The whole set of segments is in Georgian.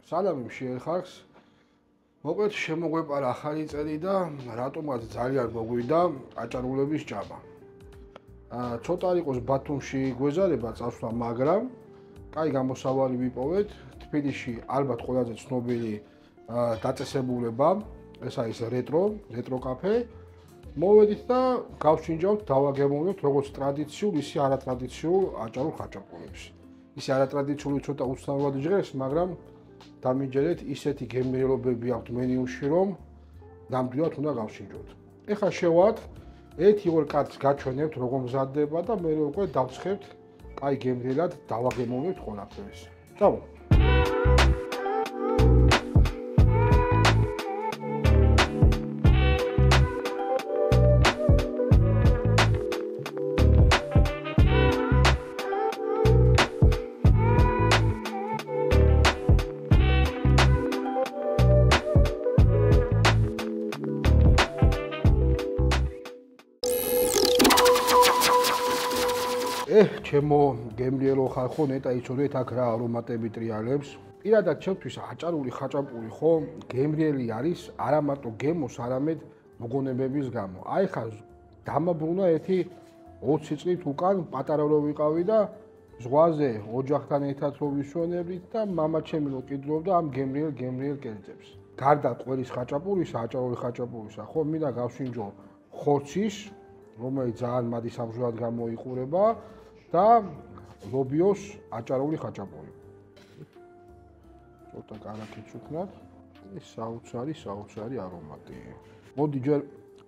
სალამი შეეხარს. მოკლედ შემოგვეპარა ახალი წელი და რატომაც ძალიან მოგვიდა აჭარულების ჭამა. ცოტა იყოს ბათუმში გვეზარება წასვლა, მაგრამ კაი გამოსავალი ვიპოვეთ. თბილისში ალბათ ყველაზე ცნობილი დაწესებულება, ეს არის რეტრო კაფე. მოვედით და გავშინჯავთ, დავაგემოვნებთ როგორც ტრადიციულ, ისე არატრადიციულ აჭარულ ხაჭაპურებს. ისე არატრადიციული ცოტა უცნაურად ჟღერს, მაგრამ დამიჯერეთ ისეთი გემრიელობები აქვთ მენიუში, რომ ნამდვილად უნდა გავშინჯოთ. ეხლა შევად 1-2 კარტს გაჩვენებთ, როგორ მზადდება და მე უკვე დავცხებთ, კაი გემრიელად დავაგემოვნებთ ყველაფერს. წავა. ჩემო გემრიელო ხალხო, ნეტა იცოდეთ აქ რა არომატები ტრიალებს. პირადად ჩემთვის აჭარული ხაჭაპური ხო გემრიელი არის არა მარტო გემოს, არამედ მოგონებების გამო. აი ხა დამაბრუნა ერთი 20 წლით უკან პატარა რო ვიყავი და ზღვაზე ოჯახთან ერთად რო ვისვენებდით და მამაჩემი რო ყიდულობდა ამ გემრიელ კერძებს. გარდა ყველის ხაჭაპურისა, აჭარული ხაჭაპურისა, ხო მინდა გავშინჯო ხორცის, რომელიც ძალიან მადი სამჟურად გამოიყურება და ლობიოს აჭარული ხაჭაპური. ცოტა კარაქით ვქნათ. ეს საოცარი არომატი. მოდი ჯერ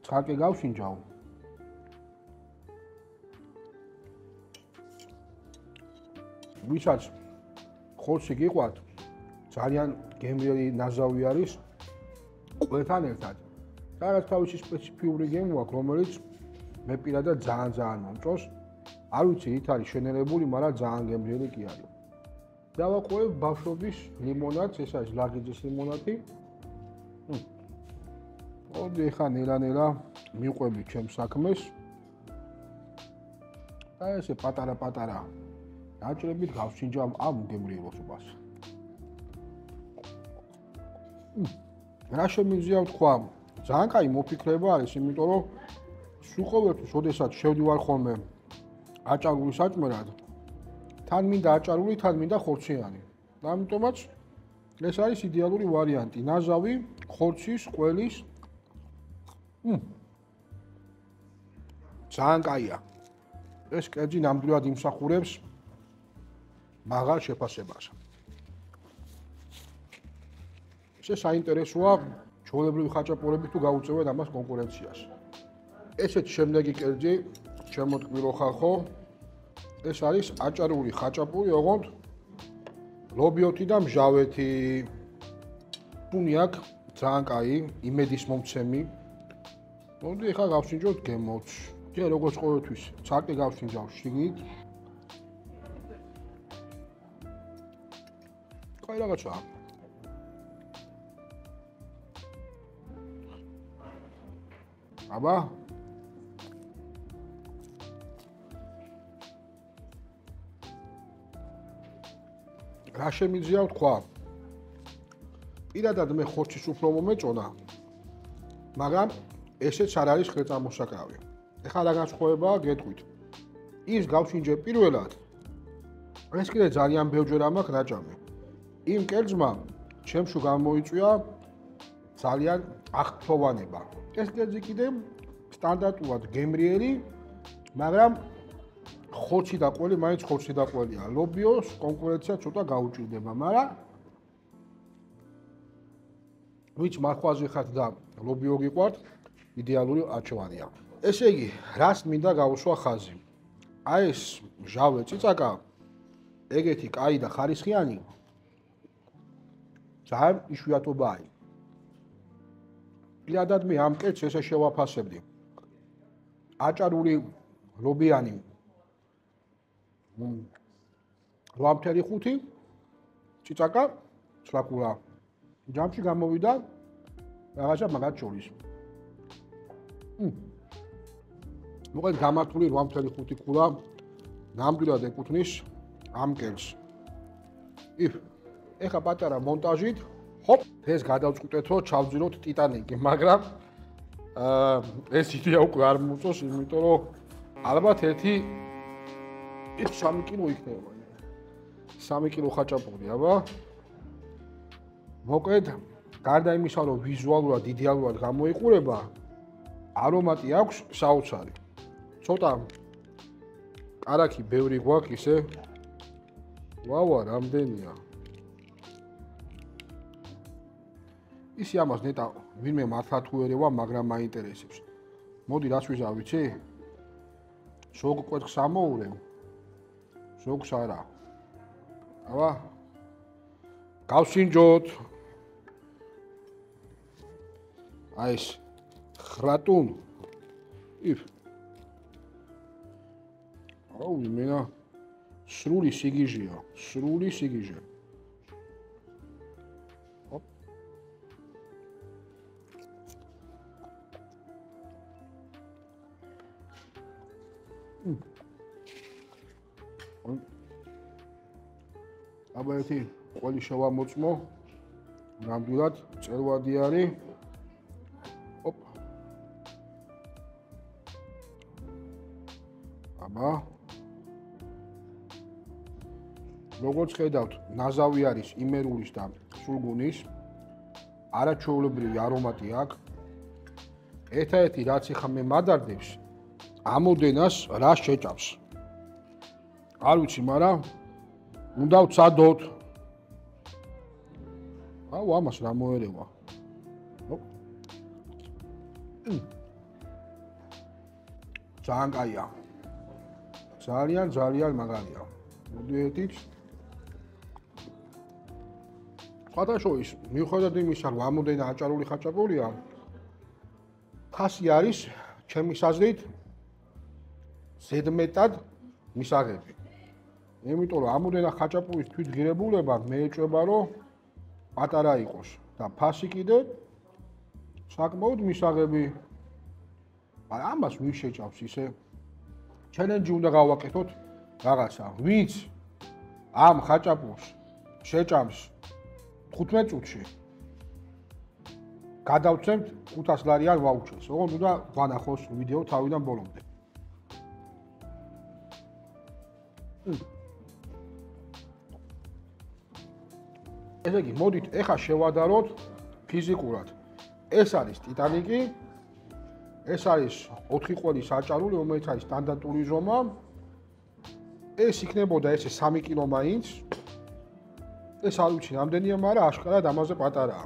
ცხაკე გავშინჯავ. ვისაც ხორცი გიყვართ, ძალიან გემრიელი ნაზავი არის ყველთან ერთად. რაღაც თავისი სპეციფიური გემო აქვს, რომელიც მე პირადად ძალიან მომწონს. არ ვიცი, რით არის შენელებული, მაგრამ ძალიან გემრიელი კი არის. დავაყოლებ ბავშვობის ლიმონადს, ეს არის ლაგიძის ლიმონადი. მოდი ახლა ნელა მიყვები ჩემს საქმეს. და ესე პატარა დაჭრებით გავშინჯავ ამ გემრიელობას. რა შემიძლია ვთქვა? ძალიან კაი მოფიქრება არის, იმიტომ რომ სულ ყოველთვის, ოდესაც შევდივარ ხოლმე აჭარული საჭმელად, თან მინდა აჭარული, თან მინდა ხორციანი. და ამიტომაც ეს არის იდეალური ვარიანტი. ნაზავი, ხორცის, ყველის. ძალიან კაია. ეს კერძი ნამდვილად იმსახურებს მაღალ შეფასებას. ეს საინტერესოა ჩვეულებრივი ხაჭაპურები თუ გაუწევენ ამას კონკურენციას. ესეთი შემდეგი კერძი შემოტკბილო ხალხო, ეს არის აჭარული ხაჭაპური, ოღონდ ლობიოთი და მჟავეთი. თუნი აქვს ძალიან კაი, იმედის მომცემი. მოდი ახლა გავშინჯოთ გემოც. ჯერ როგორც ყოველთვის, ცალკე გავშინჯავ შიგნით. კაი რაღაცაა. აბა რა შემიძლია ვთქვა? პირადად მე ხორცის უფრო მომეწონა, მაგრამ ესეც არ არის ხელწამოსაკრავი. ეხლა რა განსხვავებაა გეტყვით. ის გავშინჯე პირველად. ეს კიდე ძალიან ბევრჯერ ამაქვს რაჭამი. იმ კერძმა ჩემში გამოიწვია ძალიან აღფრთოვანება. ეს კერძი კიდე სტანდარტულად გემრიელი, მაგრამ ხორცი და ყველი მაინც ხორცი და ყველია. ლობიოს კონკურენცია ცოტა გაუჭირდება, მაგრამ ვინც მარხვაზე ხართ და ლობიო გიყვართ, იდეალური აჩვანია. ესე იგი, რას მინდა გავუსვა ხაზი? აი ეს მჟავე წიწაკა, ეგეთი კაი და ხარისხიანი, ძალიან იშვიათობა არის. პირადად მე ამ კერძს ესე შევაფასებდი. აჭარული ლობიანი 8.5 წიწაკა, ცლაკურა. ჯამში გამოვიდა რაღაცა მაგათ შორის. მოკლედ გამართული 8.5 კულა ნამდვილად ეკუთვნის ამ კერძს. ეხა პატარა მონტაჟით, ჰოპ, ეს გადავწყვიტეთ, რომ ჩავძიროთ ტიტანიკი, მაგრამ ეს იდეა უკვე არ მოუწევს, იმიტომ რომ ალბათ 3 კილო იქნება. 3 კილო ხაჭაპური, აბა. მოკლედ, გარდა იმისა, რომ ვიზუალურად იდეალურად გამოიყურება, არომატი აქვს საოცარი. ცოტა კარაქი ბევრი გვაქვს ისე. ვავა, რამდენია. ისი ამას ნეტა ვინმე მართლა თუ ერევა, მაგრამ მაინტერესებს. მოდი რას ვიზავ, ვიცი? ზოგ კვეთს ამოურევ. ზოგს არა. აბა. გავსინჯოთ. აი ეს ხრატუნ. იფ. აუ, იმენა სრული სიგიჟეა, სრული სიგიჟე. ჰოპ. აბა ერთი ყველი შევამოწმო. ნამდვილად წელვადი არის. ჰოპ. აბა. როგორც ხედავთ, ნაზავი არის იმერულის და სულგუნის. არაჩვეულებრივი არომატი აქვს. ერთადერთი რაც ეხა მე მადარდებს, ამოდენას რა შეჭამს. არ ვიცი, მაგრამ უნდა ვცადოთ. აუ, ამას რა მოერევა. ძალიან კაია. ძალიან მაგარია. მოდი ერთით. სხვადასხვის, მიუხედავად იმისა, რომ ამოდენა აჭარული ხაჭაპურია, ფასი არის ჩემის აზრით ზედმეტად მისაღები. იმიტომ რომ ამოდენა ხაჭაპურის თვითღირებულება მე ეჭვება, რომ პატარა იყოს და ფასი კიდე საკმაოდ მისაღები. მაგრამ ამას ვინ შეჭამს ისე? ჩელენჯი უნდა გავაკეთოთ რაღაცა. ვინც ამ ხაჭაპურს შეჭამს 15 წუთში გადავცემთ 500 ლარიან ვაუჩერს. ოღონდ უნდა ვანახოს ვიდეო თავიდან ბოლომდე. ესე იგი, მოდით ეხა შევადაროთ ფიზიკურად. ეს არის ტიტანიკი, ეს არის 4 ყოლის აჭარული, რომელიც არის სტანდარტული ზომა. ეს იქნებოდა ესე 3 კილო მაინც. ეს არ ვიცი რამდენია, მაგრამ აშკარად ამაზე პატარაა.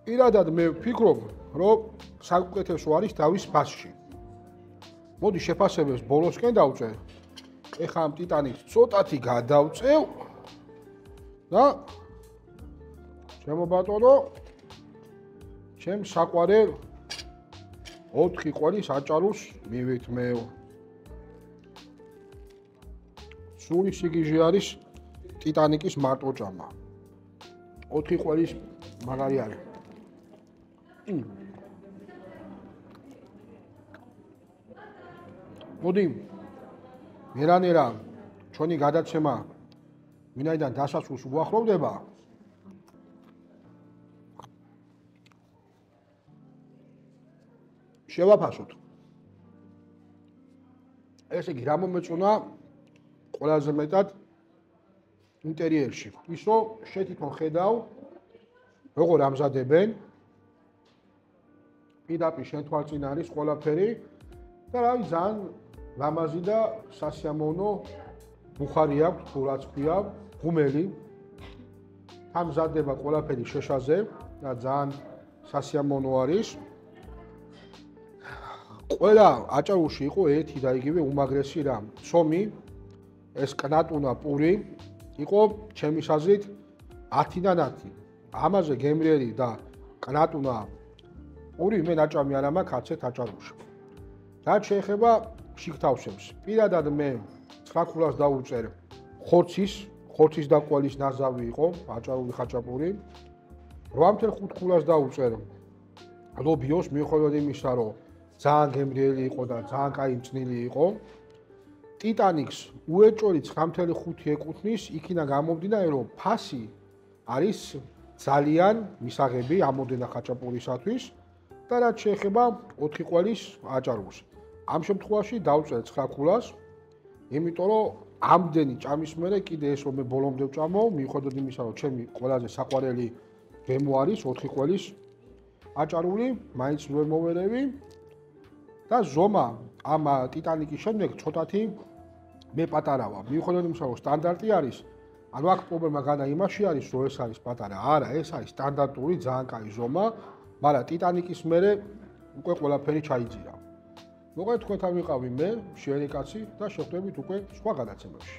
პირადად მე ვფიქრობ, რომ საუკეთესო არის თავის ფასში. მოდი შეფასებებს ბოლოსკენ დავწერ. ეხა ამ ტიტანიკს ცოტათი გადავწევ და ჩემო ბატონო, ჩემ საყვარელ 4 ყოლის აჭარულს მივითმევ. სული სიგიჟე არის ტიტანიკის მარტო ჭამა. 4 ყოლის მაგარი არის. მოდი მერანერა ჩვენი გადაცემა ვინაიდან დასასრულს უახლოვდება, შევაფასოთ. ესე იგი, რა მომეწონა ყველაზე მეტად ინტერიერში. ის რომ შეთითონ ხედავ, როგორ ამზადებენ, პირდაპირ შენ თვალწინ არის ყველაფერი და რავი, ძალიან ლამაზი და სასიამოვნო ბუხარი აქვს, თუ რაც ქვია, ღუმელი. ამზადება ყველაფერი შეშაზე და ძალიან სასიამოვნო არის. ყველა აჭარულში იყო ერთი და იგივე უმაგრესი რამ. ცომი, ეს კნატუნა პური იყო ჩემის აზრით 10-დან 10. ამაზე გემრიელი და კნატუნა პური მე ნაჭამი არ მაქვს არცეთ აჭარულში. რაც შეეხება შიგთავსებს, პირადად მე 9 ქულას დავუწერ ხორცის და ყველის ნაზავი იყო აჭარული ხაჭაპური. 8.5 ქულას დავუწერ ლობიოს, მიუხედავად იმისა, რომ ძალიან გემრიელი იყო და ძალიან კაი მწნილი იყო. ტიტანიკს უეჭველი 9.5 ეკუთვნის, იქიდან გამომდინარე, რომ ფასი არის ძალიან მისაღები ამოდენა ხაჭაპურისათვის და რაც შეეხება 4 ყველის აჭარულს. ამ შემთხვევაში დავწერე 9 ქულას, იმიტომ რომ ამდენი ჭამის მერე კიდე ეს რომ მე ბოლომდე ვჭამო, მიუხედავად იმისა, რომ ჩემი ყველაზე საყვარელი გემო არის 4 ყველის აჭარული, მაინც ვერ მოვერევი და ზომა ამ ტიტანიკის შემდეგ ცოტათი მე პატარავა. მიუხედავად იმისა, რომ სტანდარტი არის, ანუ აქ პრობლემა განა იმაში არის, რომ ეს არის პატარა. არა, ეს არის სტანდარტული ძალიან კაი ზომა, მაგრამ ტიტანიკის მერე უკვე ყველაფერი ჩაიძირა. მოგეთ თქვენთან ვიყავი მე, შიერი კაცი და შევხვდებით უკვე სხვა გადაცემებში.